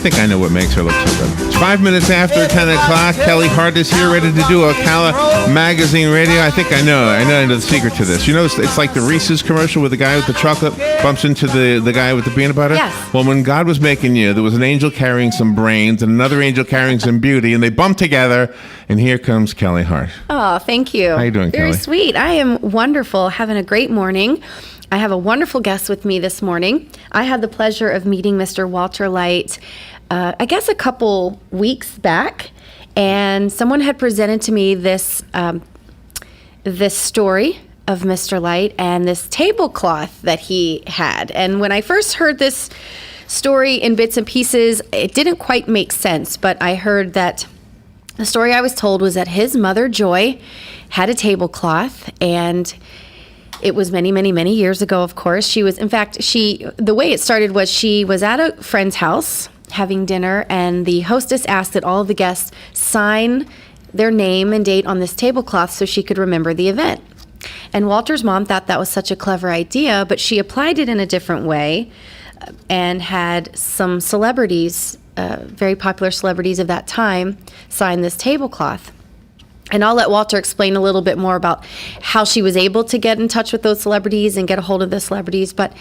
think I know what makes her look so good. It's 5 minutes after 10 o'clock. Kelly Hart is here, ready to do Ocala Magazine Radio. I think I know the secret to this. You know, it's like the Reese's commercial where the guy with the chocolate bumps into the guy with the peanut butter. Yes. Well, when God was making you, there was an angel carrying some brains and another angel carrying some beauty, and they bumped together, and here comes Kelly Hart. Oh, thank you. How you doing, Very Kelly? sweet. I am wonderful, having a great morning. I have a wonderful guest with me this morning. I had the pleasure of meeting Mr. Walter Light, I guess a couple weeks back, and someone had presented to me this story of Mr. Light and this tablecloth that he had. And when I first heard this story in bits and pieces, it didn't quite make sense, but I heard that the story I was told was that his mother, Joy, had a tablecloth, and it was many, many, many years ago, of course. The way it started was she was at a friend's house having dinner, and the hostess asked that all of the guests sign their name and date on this tablecloth so she could remember the event. And Walter's mom thought that was such a clever idea, but she applied it in a different way and had some celebrities, very popular celebrities of that time, sign this tablecloth. And I'll let Walter explain a little bit more about how she was able to get in touch with those celebrities and get a hold of the celebrities. But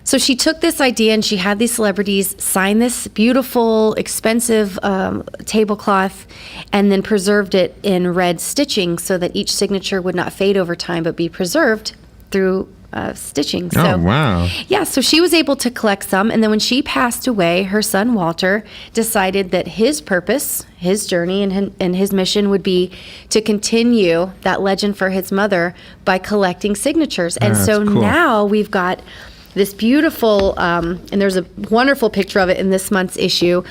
so she took this idea and she had these celebrities sign this beautiful, expensive tablecloth and then preserved it in red stitching so that each signature would not fade over time but be preserved through stitching. So, oh, wow. Yeah, so she was able to collect some, and then when she passed away, her son Walter decided that his purpose, his journey, and his mission would be to continue that legend for his mother by collecting signatures. And so cool. now we've got this beautiful, and there's a wonderful picture of it in this month's issue.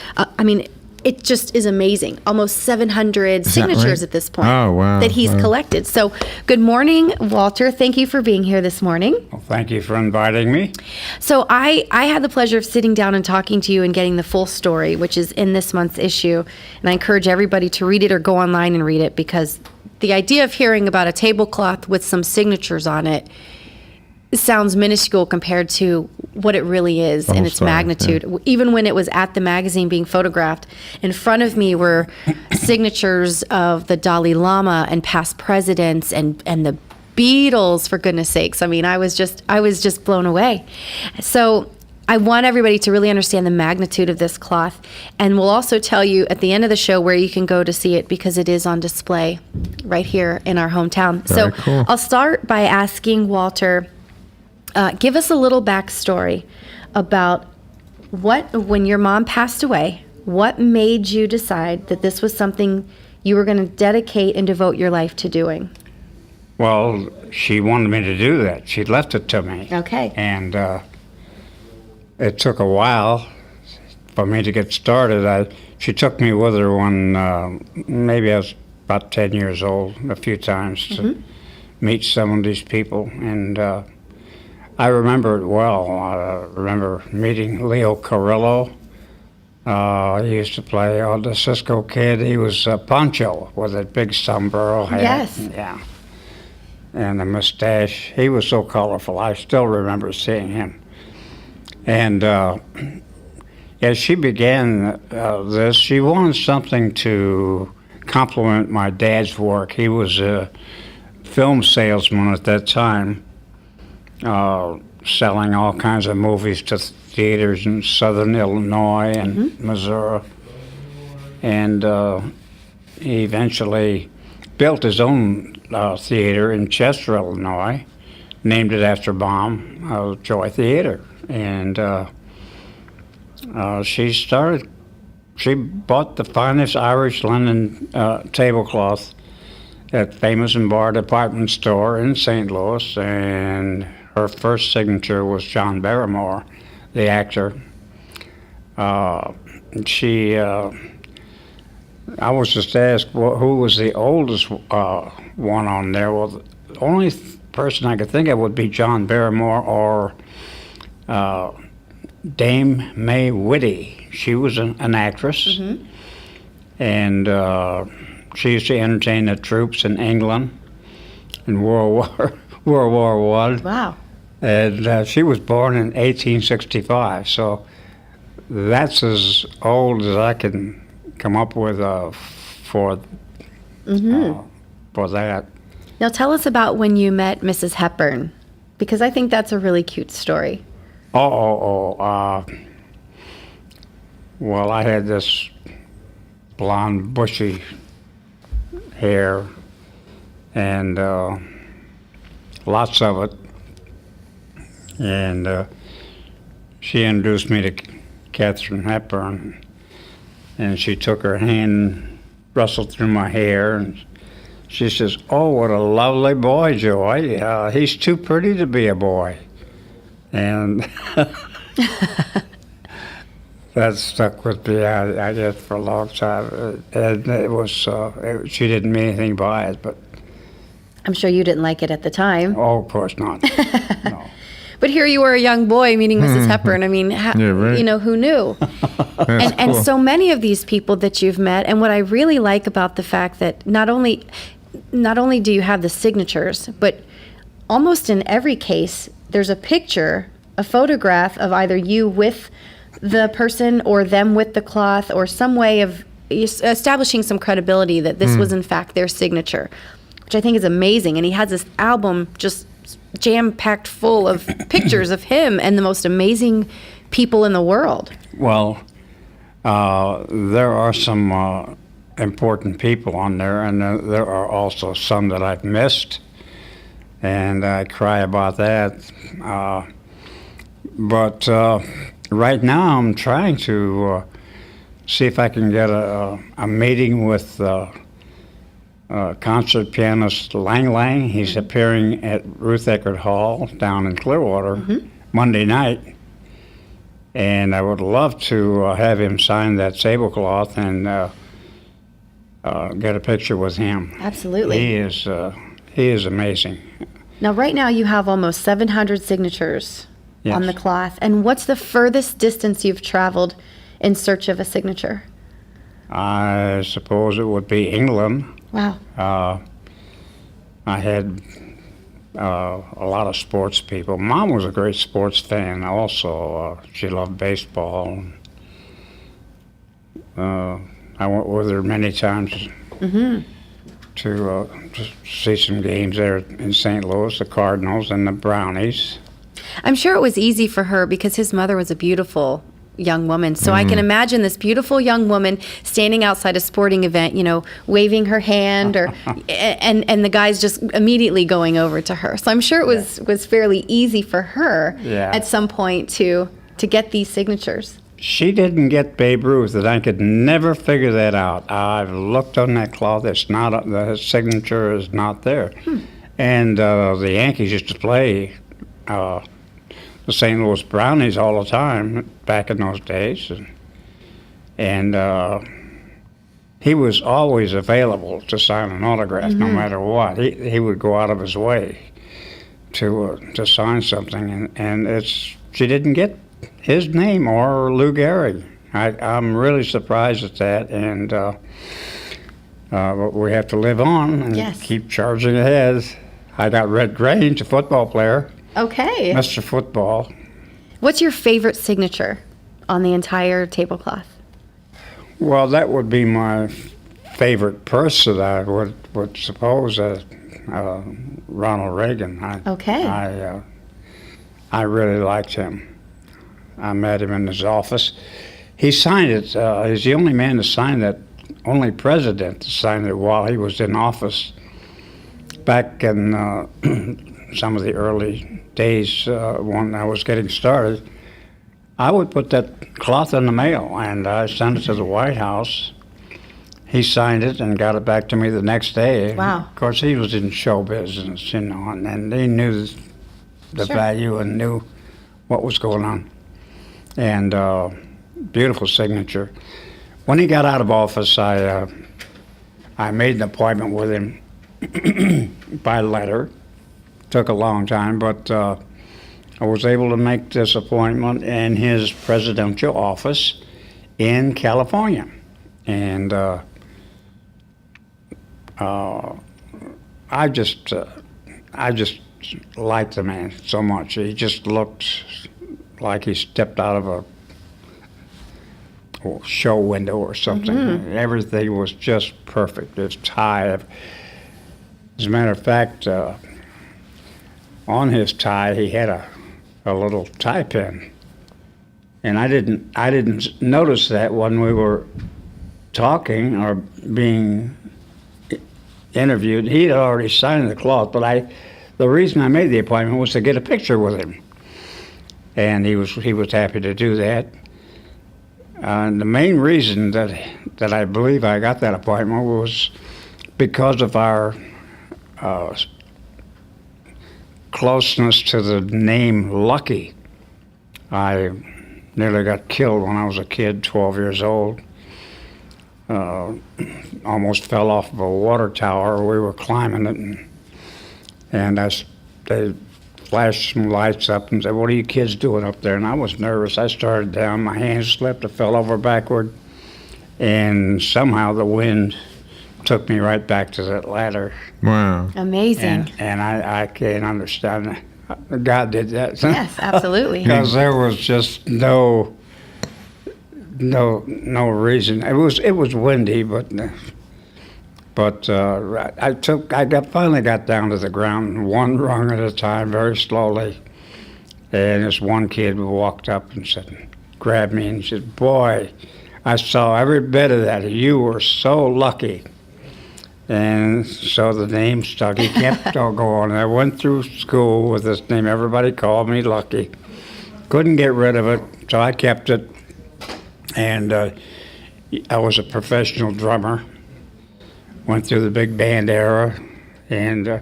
It just is amazing. Almost 700 signatures right? at this point that he's collected. So good morning, Walter. Thank you for being here this morning. Well, thank you for inviting me. So I had the pleasure of sitting down and talking to you and getting the full story, which is in this month's issue. And I encourage everybody to read it or go online and read it, because the idea of hearing about a tablecloth with some signatures on it sounds minuscule compared to what it really is in its magnitude. Yeah. Even when it was at the magazine being photographed, in front of me were signatures of the Dalai Lama and past presidents and the Beatles, for goodness sakes. I mean, I was just blown away. So I want everybody to really understand the magnitude of this cloth, and we'll also tell you at the end of the show where you can go to see it, because it is on display right here in our hometown. Very cool. I'll start by asking Walter, give us a little backstory about when your mom passed away, what made you decide that this was something you were going to dedicate and devote your life to doing? Well, she wanted me to do that. She left it to me. Okay. And it took a while for me to get started. She took me with her when maybe I was about 10 years old, a few times to meet some of these people. And I remember it well. I remember meeting Leo Carrillo. He used to play the Cisco Kid. He was Pancho with a big sombrero hat. Yes. Yeah. And a mustache. He was so colorful. I still remember seeing him. And as she began this, she wanted something to complement my dad's work. He was a film salesman at that time, selling all kinds of movies to theaters in southern Illinois and Missouri. And he eventually built his own theater in Chester, Illinois, named it after Mom, Joy Theater. And she bought the finest Irish linen tablecloth at Famous and Bar Department Store in St. Louis, and her first signature was John Barrymore, the actor. I was just asked who was the oldest one on there. Well, the only person I could think of would be John Barrymore or Dame May Whitty. She was an actress, and she used to entertain the troops in England in World War I. Wow. And she was born in 1865, so that's as old as I can come up with for for that. Now tell us about when you met Mrs. Hepburn, because I think that's a really cute story. Well, I had this blonde, bushy hair, and lots of it. And she introduced me to Katharine Hepburn, and she took her hand, rustled through my hair, and she says, "Oh, what a lovely boy, Joy. He's too pretty to be a boy." And that stuck with me, I guess, for a long time. And it was, she didn't mean anything by it, but... I'm sure you didn't like it at the time. Oh, of course not. No. But here you were, a young boy meeting Mrs. Hepburn. I mean, Yeah, right. you know, who knew? And cool. so many of these people that you've met, and what I really like about the fact that not only do you have the signatures, but almost in every case, there's a picture, a photograph of either you with the person or them with the cloth, or some way of establishing some credibility that this was in fact their signature, which I think is amazing. And he has this album just jam-packed full of pictures of him and the most amazing people in the world. Well, there are some important people on there, and there are also some that I've missed, and I cry about that. But right now I'm trying to see if I can get a meeting with concert pianist Lang Lang. He's appearing at Ruth Eckerd Hall down in Clearwater Monday night. And I would love to have him sign that tablecloth and get a picture with him. Absolutely. He is amazing. Now, right now you have almost 700 signatures Yes. on the cloth. And what's the furthest distance you've traveled in search of a signature? I suppose it would be England. Wow. I had a lot of sports people. Mom was a great sports fan also. She loved baseball. I went with her many times to see some games there in St. Louis, the Cardinals and the Brownies. I'm sure it was easy for her because his mother was a beautiful young woman. So I can imagine this beautiful young woman standing outside a sporting event, you know, waving her hand, or and the guys just immediately going over to her. So I'm sure it was fairly easy for her at some point to get these signatures. She didn't get Babe Ruth, and I could never figure that out. I've looked on that cloth; it's not, the signature is not there. And the Yankees used to play the St. Louis Brownies all the time back in those days, and he was always available to sign an autograph, no matter what. He would go out of his way to sign something, and she didn't get his name or Lou Gehrig. I'm really surprised at that, and but we have to live on and keep charging ahead. I got Red Grange, a football player. Okay. Mr. Football. What's your favorite signature on the entire tablecloth? Well, that would be my favorite person, I would suppose, Ronald Reagan. I really liked him. I met him in his office. He signed it. He's the only man to sign that, only president to sign it while he was in office back in some of the early days when I was getting started. I would put that cloth in the mail, and I sent it to the White House. He signed it and got it back to me the next day. Wow. Of course, he was in show business, you know, and he knew the value and knew what was going on. And beautiful signature. When he got out of office, I made an appointment with him by letter. Took a long time, but I was able to make this appointment in his presidential office in California. And I just liked the man so much. He just looked like he stepped out of show window or something. Everything was just perfect. His tie, as a matter of fact, on his tie he had a little tie pin, and I didn't notice that when we were talking or being interviewed. He had already signed the cloth, but the reason I made the appointment was to get a picture with him, and he was happy to do that. And the main reason that I believe I got that appointment was because of our closeness to the name Lucky. I nearly got killed when I was a kid, 12 years old. Almost fell off of a water tower. We were climbing it, and they flashed some lights up and said, "What are you kids doing up there?" And I was nervous. I started down. My hand slipped. I fell over backward, and somehow the wind took me right back to that ladder. Wow. Amazing. And I can't understand. God did that. Yes, absolutely. Because there was just no reason. It was windy, but I finally got down to the ground, one rung at a time, very slowly. And this one kid walked up and grabbed me and said, "Boy, I saw every bit of that. You were so lucky." And so the name stuck. He kept on going. I went through school with this name. Everybody called me Lucky. Couldn't get rid of it, so I kept it. And I was a professional drummer. Went through the big band era, and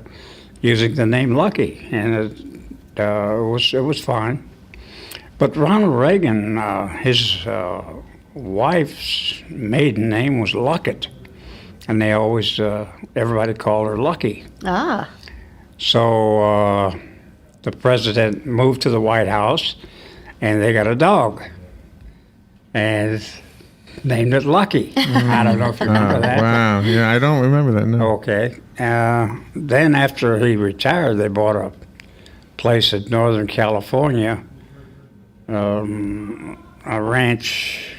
using the name Lucky, and it was fine. But Ronald Reagan, his wife's maiden name was Luckett, and they always everybody called her Lucky. Ah. So the president moved to the White House, and they got a dog, and named it Lucky. I don't know if you remember that. Wow. Yeah, I don't remember that, no. Okay. Then after he retired, they bought a place in Northern California, a ranch,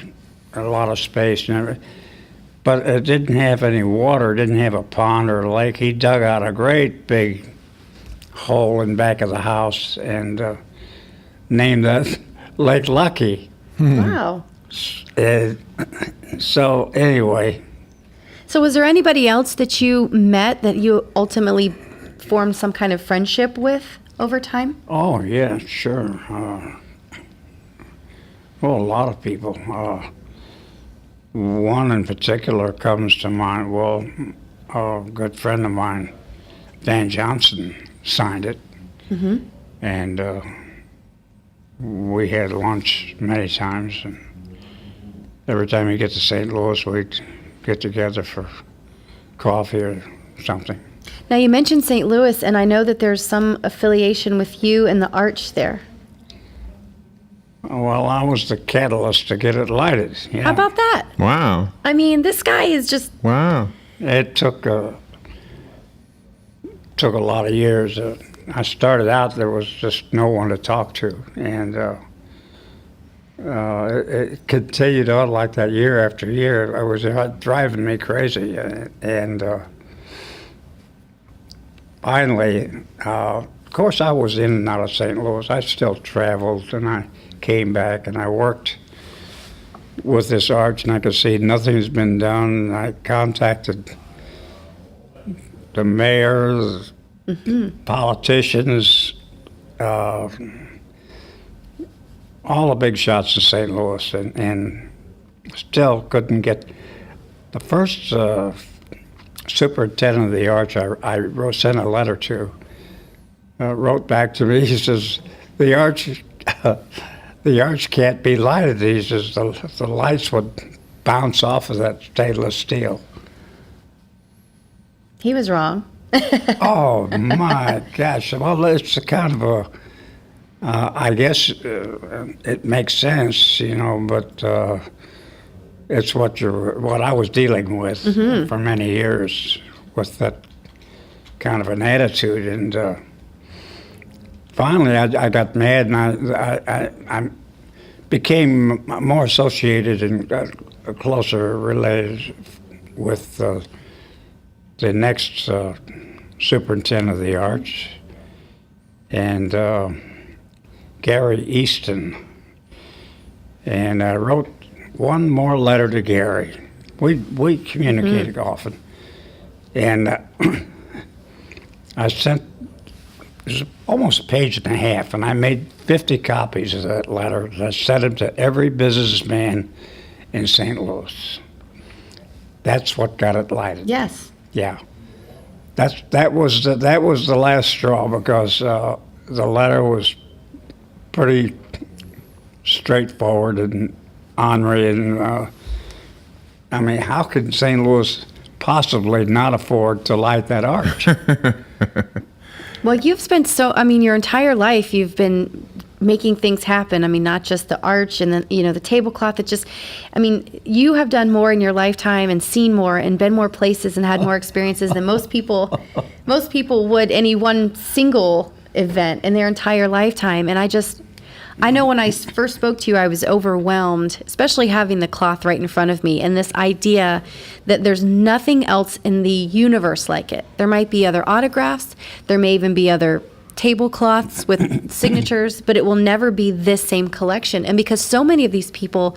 a lot of space and everything. But it didn't have any water, didn't have a pond or a lake. He dug out a great big hole in back of the house and named that Lake Lucky. Wow. So anyway. So was there anybody else that you met that you ultimately formed some kind of friendship with over time? Oh, yeah, sure. Well, a lot of people. One in particular comes to mind. Well, a good friend of mine, Dan Johnson, signed it. Mm-hmm. And we had lunch many times. And every time we get to St. Louis, we'd get together for coffee or something. Now, you mentioned St. Louis, and I know that there's some affiliation with you and the Arch there. Well, I was the catalyst to get it lighted. Yeah. How about that? Wow. I mean, this guy is just... Wow. It took a lot of years. I started out, there was just no one to talk to, and it continued on like that year after year. It was driving me crazy, and finally, of course, I was in and out of St. Louis. I still traveled, and I came back, and I worked with this Arch, and I could see nothing's been done. I contacted the mayor, politicians, all the big shots in St. Louis, and still couldn't get. The first superintendent of the Arch I sent a letter to, wrote back to me. He says, the arch can't be lighted. He says, the lights would bounce off of that stainless steel. He was wrong. Oh, my gosh. Well, it's a kind of a, I guess it makes sense, but it's what I was dealing with for many years, with that kind of an attitude. And finally, I got mad, and I became more associated and got closer related with the next superintendent of the arts, and Gary Easton. And I wrote one more letter to Gary. We communicated often. And I sent, it was almost a page and a half, and I made 50 copies of that letter. I sent them to every businessman in St. Louis. That's what got it lighted. Yes. Yeah. That was the last straw, because the letter was pretty straightforward and ornery, and I mean, how could St. Louis possibly not afford to light that arch? Well, you've spent your entire life you've been making things happen. I mean, not just the arch and the tablecloth. You have done more in your lifetime and seen more and been more places and had more experiences than most people would any one single event in their entire lifetime. And I know when I first spoke to you, I was overwhelmed, especially having the cloth right in front of me and this idea that there's nothing else in the universe like it. There might be other autographs, there may even be other tablecloths with signatures, but it will never be this same collection. And because so many of these people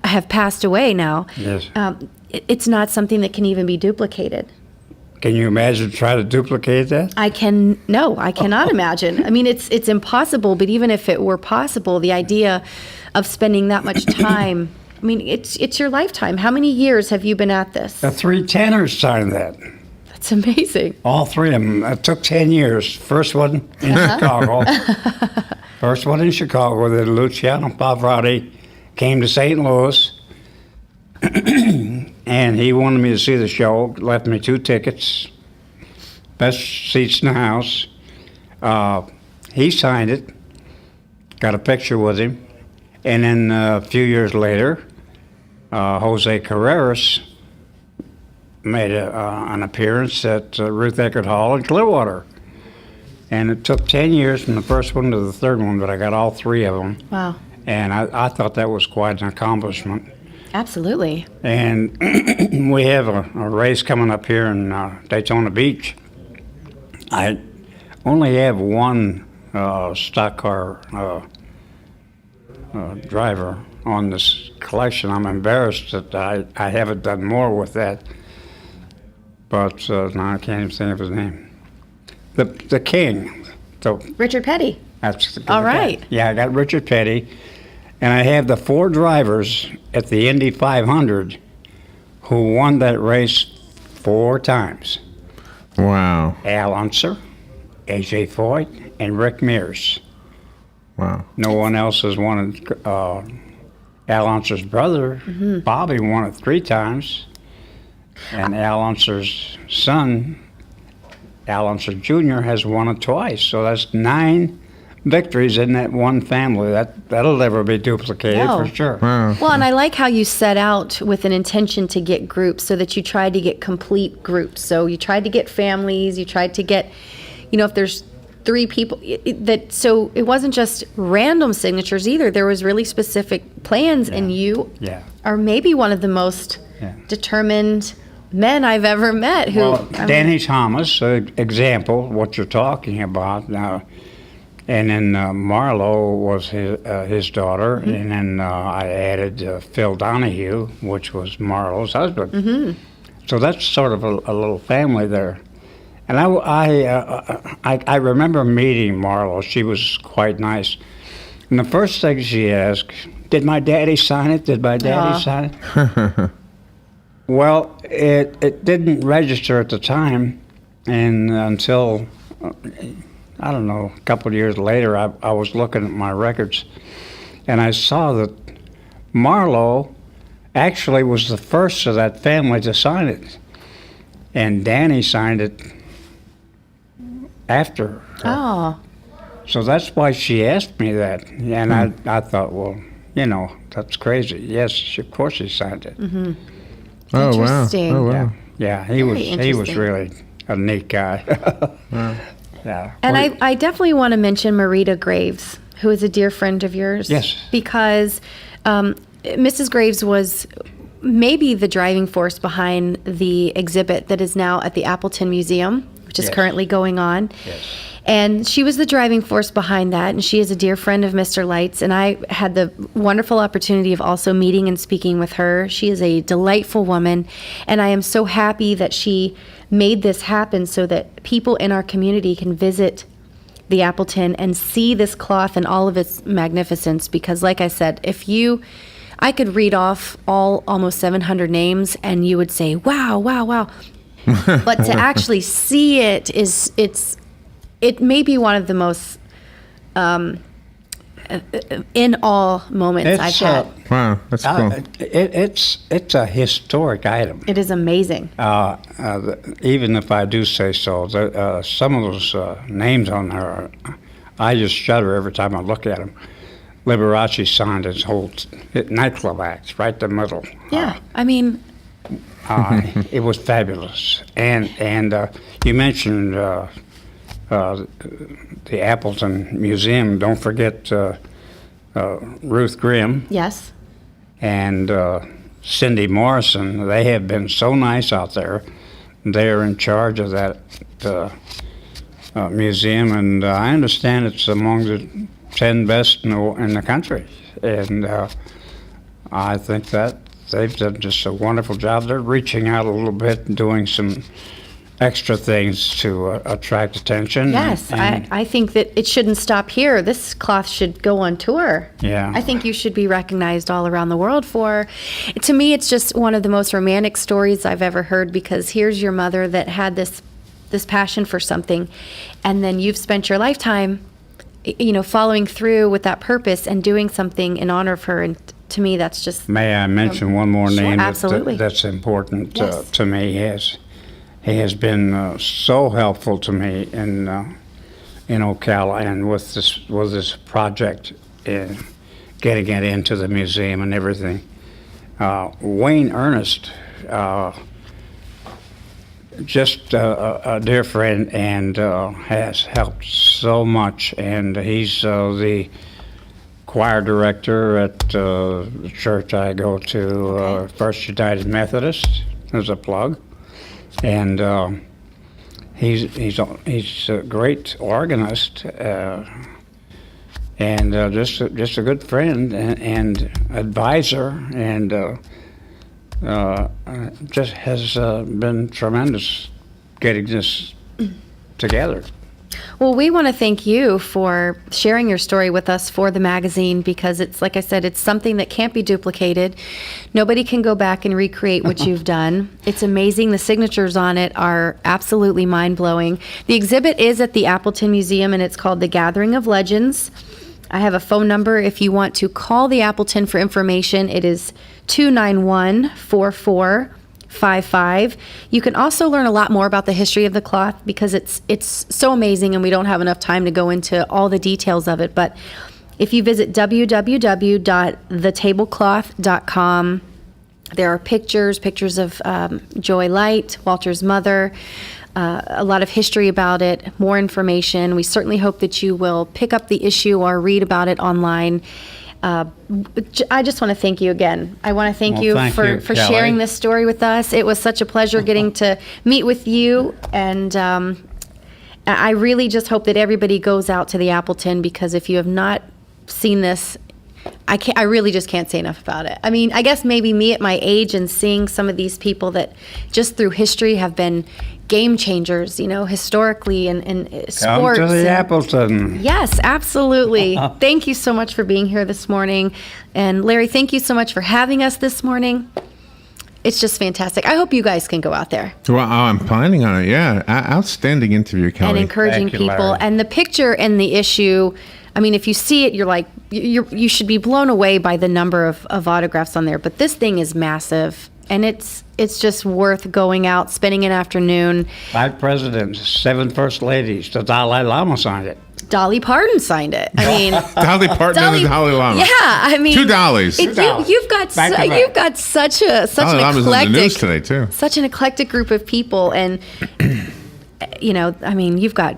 have passed away now, Yes. It's not something that can even be duplicated. Can you imagine trying to duplicate that? I cannot imagine. I mean, it's impossible, but even if it were possible, the idea of spending that much time, I mean, it's your lifetime. How many years have you been at this? The 3 tenors signed that. That's amazing. All 3 of them. It took 10 years. First one in Chicago. Then Luciano Pavarotti came to St. Louis, and he wanted me to see the show. Left me 2 tickets, best seats in the house. He signed it, got a picture with him, and then a few years later, Jose Carreras made an appearance at Ruth Eckerd Hall in Clearwater. And it took 10 years from the first one to the third one, but I got all 3 of them. Wow. And I thought that was quite an accomplishment. Absolutely. And we have a race coming up here in Daytona Beach. I only have one stock car driver on this collection. I'm embarrassed that I haven't done more with that. But now I can't even think of his name. The King. Richard Petty. That's All right. Yeah, I got Richard Petty. And I have the 4 drivers at the Indy 500 who won that race 4 times. Wow. Al Unser, A.J. Foyt, and Rick Mears. Wow. No one else has won it. Al Unser's brother, Bobby, won it 3 times. And Al Unser's son, Al Unser Jr., has won it twice. So that's 9 victories in that one family. That'll never be duplicated for sure. Wow. Well, and I like how you set out with an intention to get groups so that you tried to get complete groups. So you tried to get families, you tried to get, if there's 3 people, so it wasn't just random signatures either. There was really specific plans, and you are maybe one of the most determined men I've ever met. Danny Thomas, example, what you're talking about now. And then Marlo was his daughter, and then I added Phil Donahue, which was Marlo's husband. So that's sort of a little family there. And I remember meeting Marlo. She was quite nice. And the first thing she asked, "Did my daddy sign it? Did my daddy sign it?" Well, it didn't register at the time, and until I don't know, a couple of years later, I was looking at my records, and I saw that Marlo actually was the first of that family to sign it, and Danny signed it after her. Oh. So that's why she asked me that, and I thought, well, that's crazy. Yes, of course she signed it. Oh, Interesting. wow. Oh, wow. Yeah, he was really a neat guy. Wow. Yeah. And I definitely want to mention Marita Graves. who is a dear friend of yours. Yes. Because Mrs. Graves was maybe the driving force behind the exhibit that is now at the Appleton Museum, which is Yes. currently going on. Yes. And she was the driving force behind that, and she is a dear friend of Mr. Light's, and I had the wonderful opportunity of also meeting and speaking with her. She is a delightful woman, and I am so happy that she made this happen so that people in our community can visit the Appleton and see this cloth in all of its magnificence, because like I said, I could read off all almost 700 names and you would say, wow, wow, wow. But to actually see it it may be one of the most in awe moments I've had. Wow, that's cool. It's a historic item. It is amazing. Even if I do say so, some of those names on there, I just shudder every time I look at them. Liberace signed his whole nightclub act right in the middle. Yeah, I mean, It was fabulous. And you mentioned the Appleton Museum. Don't forget Ruth Grimm yes. and Cindy Morrison. They have been so nice out there. They're in charge of that museum, and I understand it's among the 10 best in the country. And I think that they've done just a wonderful job. They're reaching out a little bit and doing some extra things to attract attention. Yes, and I think that it shouldn't stop here. This cloth should go on tour. Yeah. I think you should be recognized all around the world for. To me, it's just one of the most romantic stories I've ever heard, because here's your mother that had this passion for something, and then you've spent your lifetime, following through with that purpose and doing something in honor of her. And to me, that's just. May I mention one more Sure, name absolutely. that's important Yes. to me? He has been so helpful to me in Ocala, and with this project, getting it into the museum and everything. Wayne Ernest, just a dear friend, and has helped so much. And he's the choir director at the church I go to, First United Methodist. There's a plug. And he's a great organist, and just a good friend and advisor, and just has been tremendous getting this together. Well, we want to thank you for sharing your story with us for the magazine, because it's, like I said, it's something that can't be duplicated. Nobody can go back and recreate what you've done. It's amazing. The signatures on it are absolutely mind-blowing. The exhibit is at the Appleton Museum, and it's called The Gathering of Legends. I have a phone number if you want to call the Appleton for information. It is 291-4455. You can also learn a lot more about the history of the cloth, because it's so amazing, and we don't have enough time to go into all the details of it. But if you visit www.thetablecloth.com, there are pictures of Joy Light, Walter's mother, a lot of history about it, more information. We certainly hope that you will pick up the issue or read about it online. I just want to thank you again. I want to thank you thank for you, Kelly. sharing this story with us. It was such a pleasure getting to meet with you, and I really just hope that everybody goes out to the Appleton, because if you have not seen this, I really just can't say enough about it. I mean, I guess maybe me at my age and seeing some of these people that just through history have been game changers, historically and sports. Come to the Appleton. Yes, absolutely. Thank you so much for being here this morning. And Larry, thank you so much for having us this morning. It's just fantastic. I hope you guys can go out there. Well, I'm planning on it. Yeah, outstanding interview, Kelly. And encouraging Thank you, people. Larry. And the picture and the issue, I mean, if you see it, you're like, you should be blown away by the number of autographs on there. But this thing is massive, and it's just worth going out, spending an afternoon. 5 presidents, 7 first ladies. The Dalai Lama signed it. Dolly Parton signed it. I mean, Dolly Parton and the Dalai Lama. Yeah, I mean, $2. You've got Back to back. you've got such Dalai an Lama's in the news eclectic today too. such an eclectic group of people, and I mean, you've got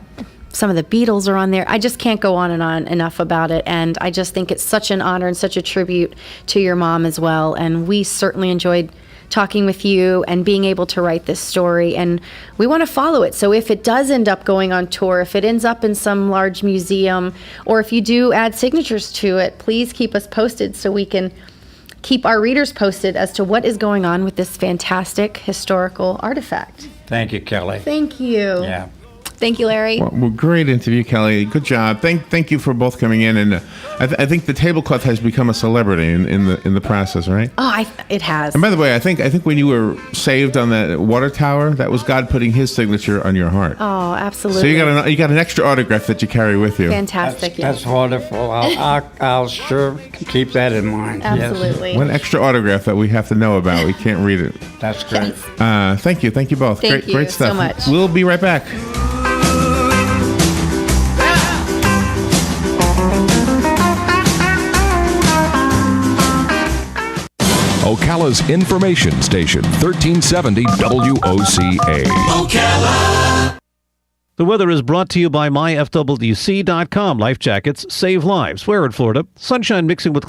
some of the Beatles are on there. I just can't go on and on enough about it. And I just think it's such an honor and such a tribute to your mom as well. And we certainly enjoyed talking with you and being able to write this story. And we want to follow it. So if it does end up going on tour, if it ends up in some large museum, or if you do add signatures to it, please keep us posted so we can keep our readers posted as to what is going on with this fantastic historical artifact. Thank you, Kelly. Thank you. Yeah. Thank you, Larry. Well, great interview, Kelly. Good job. Thank you for both coming in. And I think the tablecloth has become a celebrity in the process, right? Oh, it has. And by the way, I think when you were saved on that water tower, that was God putting His signature on your heart. Oh, absolutely. So you got an extra autograph that you carry with you. Fantastic. That's wonderful. I'll sure keep that in mind. Absolutely. One extra autograph that we have to know about. We can't read it. That's great. Thank you both. Thank you great stuff. so much. We'll be right back. Ocala's information station, 1370 WOCA. Ocala. The weather is brought to you by myfwc.com. Life jackets save lives. Where in Florida? Sunshine mixing with